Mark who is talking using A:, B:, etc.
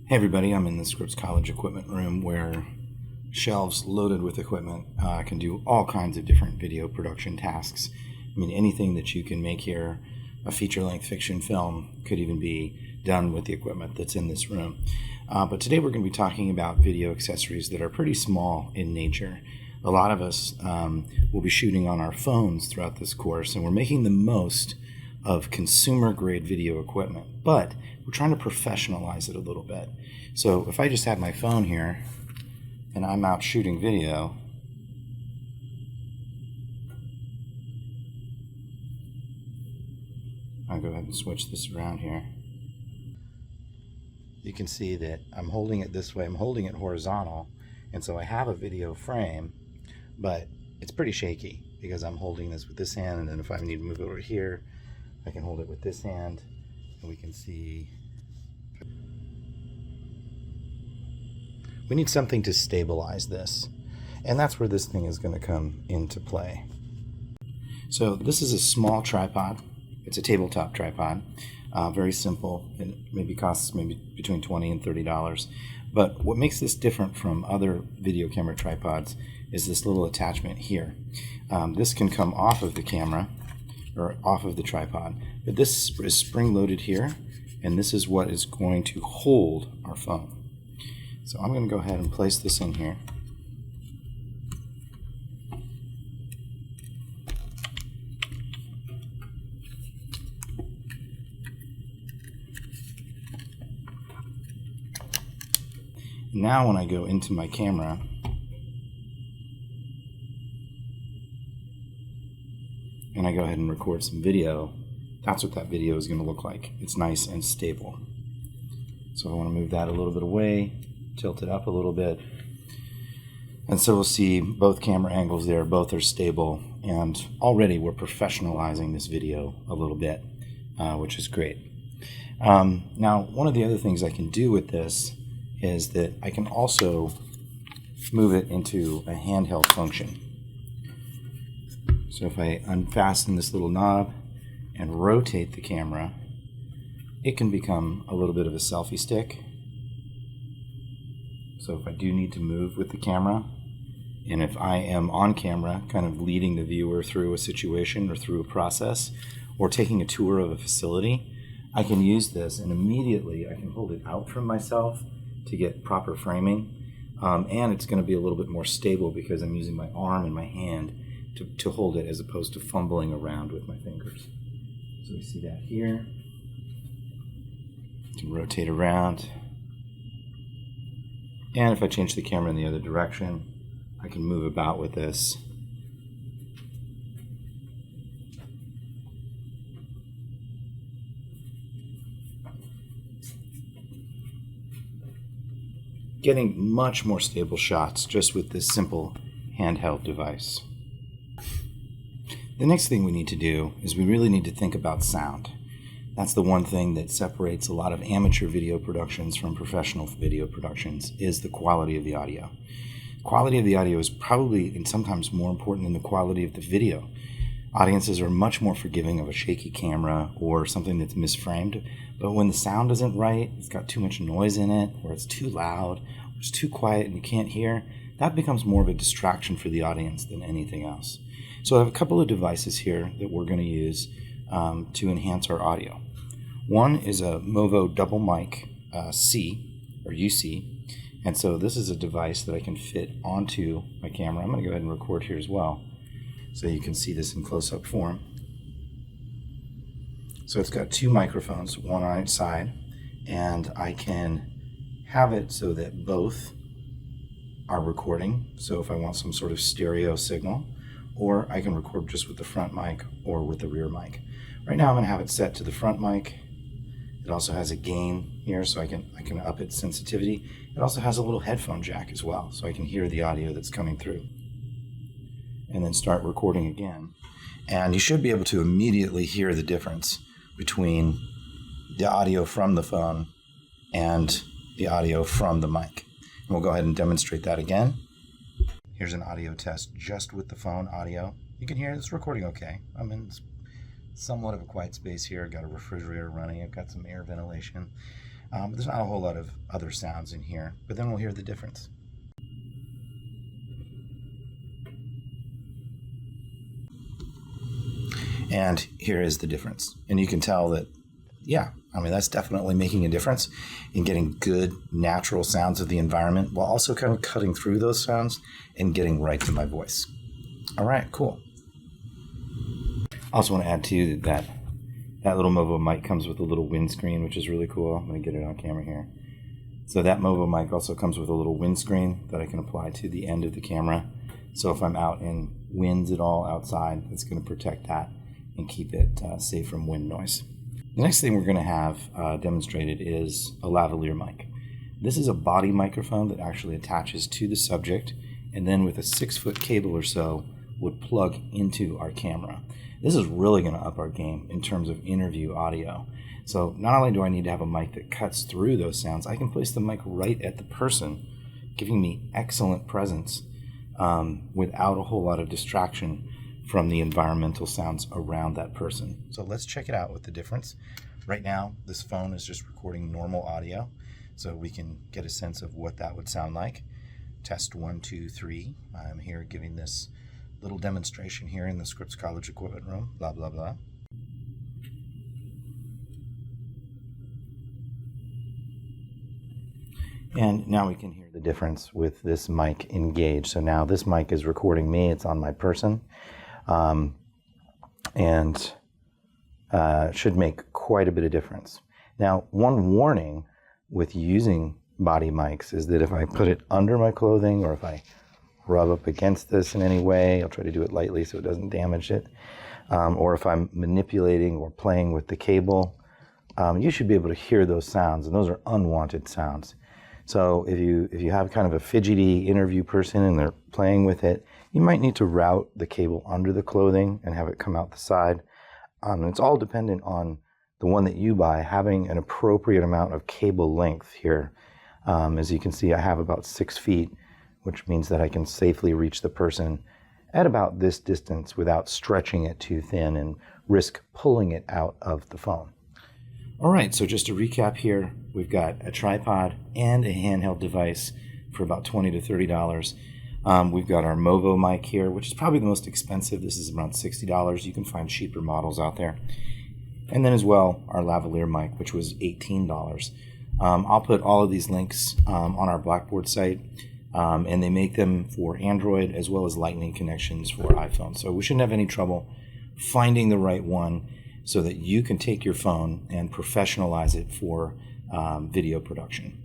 A: Hey everybody, I'm in the Scripps College equipment room where shelves loaded with equipment can do all kinds of different video production tasks. I mean, anything that you can make here, a feature-length fiction film, could even be done with the equipment that's in this room. But today we're going to be talking about video accessories that are pretty small in nature. A lot of us will be shooting on our phones throughout this course, and we're making the most of consumer-grade video equipment, but we're trying to professionalize it a little bit. So if I just had my phone here and I'm out shooting video, I'll go ahead and switch this around here. You can see that I'm holding it this way. I'm holding it horizontal, and so I have a video frame, but it's pretty shaky because I'm holding this with this hand, and then if I need to move it over here, I can hold it with this hand, and we can see. We need something to stabilize this, and that's where this thing is going to come into play. So this is a small tripod. It's a tabletop tripod, very simple. It maybe costs between $20 and $30. But what makes this different from other video camera tripods is this little attachment here. This can come off of the camera or off of the tripod, but this is spring-loaded here, and this is what is going to hold our phone. So I'm going to go ahead and place this in here. Now when I go into my camera, and I go ahead and record some video, that's what that video is going to look like. It's nice and stable. So I want to move that a little bit away, tilt it up a little bit, and so we'll see both camera angles there. Both are stable, and already we're professionalizing this video a little bit, which is great. Now, one of the other things I can do with this is that I can also move it into a handheld function. So if I unfasten this little knob and rotate the camera, it can become a little bit of a selfie stick. So if I do need to move with the camera, and if I am on camera kind of leading the viewer through a situation or through a process, or taking a tour of a facility, I can use this, and immediately I can hold it out from myself to get proper framing, and it's going to be a little bit more stable because I'm using my arm and my hand to hold it as opposed to fumbling around with my fingers. So we see that here. I can rotate around, and if I change the camera in the other direction, I can move about with this. Getting much more stable shots just with this simple handheld device. The next thing we need to do is we really need to think about sound. That's the one thing that separates a lot of amateur video productions from professional video productions, is the quality of the audio. Quality of the audio is probably and sometimes more important than the quality of the video. Audiences are much more forgiving of a shaky camera or something that's misframed, but when the sound isn't right, it's got too much noise in it, or it's too loud, or it's too quiet and you can't hear, that becomes more of a distraction for the audience than anything else. So I have a couple of devices here that we're going to use to enhance our audio. One is a Movo double mic C, or UC, and so this is a device that I can fit onto my camera. I'm going to go ahead and record here as well, so you can see this in close-up form. So it's got two microphones, one on each side, and I can have it so that both are recording. So if I want some sort of stereo signal, or I can record just with the front mic or with the rear mic. Right now I'm going to have it set to the front mic. It also has a gain here, so I can up its sensitivity. It also has a little headphone jack as well, so I can hear the audio that's coming through. And then start recording again. And you should be able to immediately hear the difference between the audio from the phone and the audio from the mic. And we'll go ahead and demonstrate that again. Here's an audio test just with the phone audio. You can hear it's recording okay. I'm in somewhat of a quiet space here. I've got a refrigerator running. I've got some air ventilation. But there's not a whole lot of other sounds in here, but then we'll hear the difference. And here is the difference. And you can tell that, yeah, I mean, that's definitely making a difference in getting good natural sounds of the environment while also kind of cutting through those sounds and getting right to my voice. All right, cool. I also want to add too that little Movo mic comes with a little windscreen, which is really cool. I'm going to get it on camera here. So that Movo mic also comes with a little windscreen that I can apply to the end of the camera. So if I'm out in winds at all outside, it's going to protect that and keep it safe from wind noise. The next thing we're going to have demonstrated is a lavalier mic. This is a body microphone that actually attaches to the subject and then with a 6-foot cable or so would plug into our camera. This is really going to up our game in terms of interview audio. So not only do I need to have a mic that cuts through those sounds, I can place the mic right at the person, giving me excellent presence without a whole lot of distraction from the environmental sounds around that person. So let's check it out with the difference. Right now, this phone is just recording normal audio, so we can get a sense of what that would sound like. Test 1, 2, 3. I'm here giving this little demonstration here in the Scripps College equipment room, blah, blah, blah. And now we can hear the difference with this mic engaged. So now this mic is recording me, it's on my person, and should make quite a bit of difference. Now, one warning with using body mics is that if I put it under my clothing or if I rub up against this in any way, I'll try to do it lightly so it doesn't damage it, or if I'm manipulating or playing with the cable, you should be able to hear those sounds, and those are unwanted sounds. So if you have kind of a fidgety interview person and they're playing with it, you might need to route the cable under the clothing and have it come out the side. And it's all dependent on the one that you buy having an appropriate amount of cable length here. As you can see, I have about 6 feet, which means that I can safely reach the person at about this distance without stretching it too thin and risk pulling it out of the phone. All right, so just to recap here, we've got a tripod and a handheld device for about $20 to $30. We've got our Movo mic here, which is probably the most expensive. This is around $60. You can find cheaper models out there. And then as well, our lavalier mic, which was $18. I'll put all of these links on our Blackboard site, and they make them for Android as well as Lightning connections for iPhone. So we shouldn't have any trouble finding the right one so that you can take your phone and professionalize it for video production.